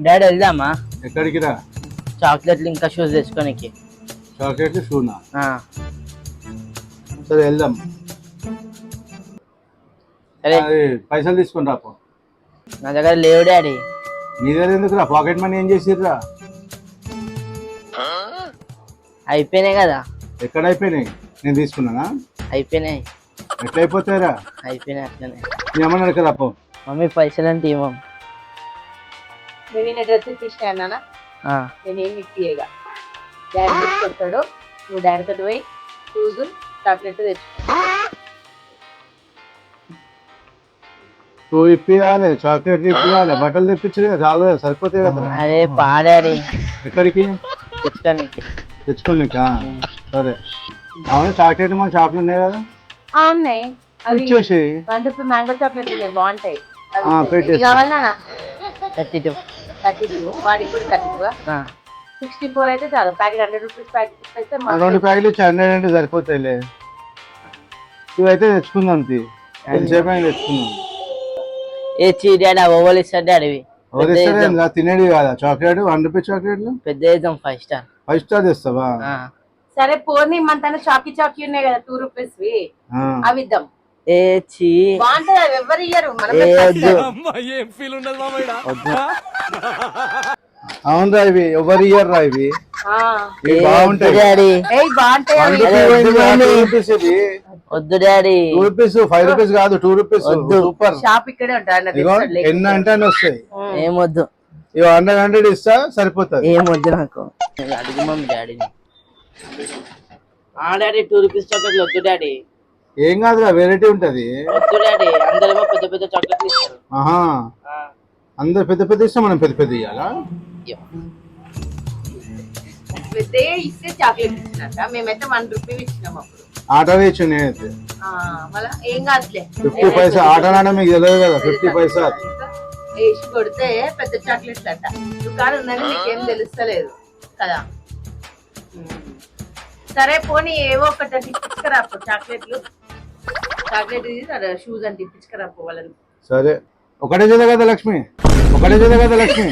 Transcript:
Daddy వెళ్దామా? ఎక్కడికి రా? చాక్లెట్లు ఇంకా షూస్ తెచ్చుకోనికి. చాక్లెట్ షూనా? సరే వెళ్దాం. సరే పైసలు తీసుకుని రాపో. నా దగ్గర లేవు డాడీ. నీ దగ్గర ఎందుకు రా? పాకెట్ మనీ ఏం చేసిర్రా? అయిపోయినాయి కదా. ఎక్కడ అయిపోయినాయి? నేను తీసుకున్నానా? అయిపోయినాయి. ఎట్లా అయిపోతాయిరా? అయిపోయినాయి అట్లనే. నీ అమ్మని అడగ రాపో. మమ్మీ పైసలు అంటే ఇవ్వం. నేను డ్రెస్ ఇప్పిస్తానా? నేనేమి ఇప్పియగా డాడీ తీసుకొస్తాడు. నువ్వు డాడీతో పోయి షూస్ చాక్లెట్ తెచ్చుకో. నువ్వు ఇప్పియాలి, చాక్లెట్ ఇప్పియాలి, బట్టలు తెప్పించలే చాలా సరిపోతాయి కదా. అదే పాడాడి. ఎక్కడికి తెచ్చుకోలేక? సరే అవును, చాక్లెట్ మన షాప్లో ఉన్నాయి కదా. ఉన్నాయి అవి చూసి రూపాయి మ్యాంగో చాక్లెట్ బాగుంటాయి. పెట్టేసి కావాలన్నా 32. 32 వాడికి కూడా 32. 64 అయితే చాలు. ప్యాకెట్ 100 రూపీస్ ప్యాకెట్ అయితే 2 ప్యాకెట్లు 100 అంటే సరిపోతాయిలే. ఇవైతే తెచ్చుకుందాం. ఎంతసేపు అయినా తెచ్చుకుందాం. ఏ చీ డాడీ ఓవల్ ఇస్తాడు డాడీ. తినేది కాదా చాక్లెట్? 1 రూపీ చాక్లెట్లు పెద్ద ఇద్దాం 5 స్టార్. 5 స్టార్ తెస్తావా? సరే పోనీ మన చాకీ చాకీ ఉన్నాయి కదా 2 రూపీస్ అవి ఇద్దాం. ఏ చీ బాగుంటది. అవి ఎవరు ఇయ్యరు. అవునరా, ఇవి ఎవరు ఇయ్యరు రా. ఇవి బాగుంటాయి డాడీ. వద్దు డాడీ. 2 రూపీస్ 5 రూపీస్ కాదు, 2 రూపీస్. సూపర్. షాప్ ఇక్కడే ఉంటుంది. ఎన్ని అంటే వస్తాయి. ఏమొద్దు. ఇవి 100 ఇస్తా సరిపోతుంది. ఏమొద్దు నాకు. అడుగు మమ్మీ డాడీని. డాడీ 2 రూపీస్ చాక్లెట్లు వద్దు డాడీ. ఏం కాదురా, వెరైటీ ఉంటది. వద్దు డాడీ. అందరేమో పెద్ద పెద్ద చాక్లెట్లు ఇస్తారు. అందరు పెద్ద పెద్ద ఇస్తే మనం పెద్ద పెద్ద ఇవ్వాలా? పెద్ద ఇస్తే చాక్లెట్ ఇచ్చినట్ట. మేమైతే 1 రూపీ ఇచ్చినాం అప్పుడు. ఆటో ఇచ్చి నేనైతే మళ్ళీ ఏం కాదులే. 50 పైసా ఆటో నాన్న మీకు తెలియదు కదా. 50 పైసా వేసి కొడితే పెద్ద చాక్లెట్లు అట్ట. దుకాణం ఉందని మీకేం తెలుస్తలేదు కదా. సరే పోనీ ఏవో ఒకటి ఇప్పించుకురాపో. చాక్లెట్లు షూస్ అంటే ఇప్పించుకురాపో వాళ్ళని. సరే ఒకటే చేద కదా లక్ష్మి, ఒకటే చేద కదా లక్ష్మి.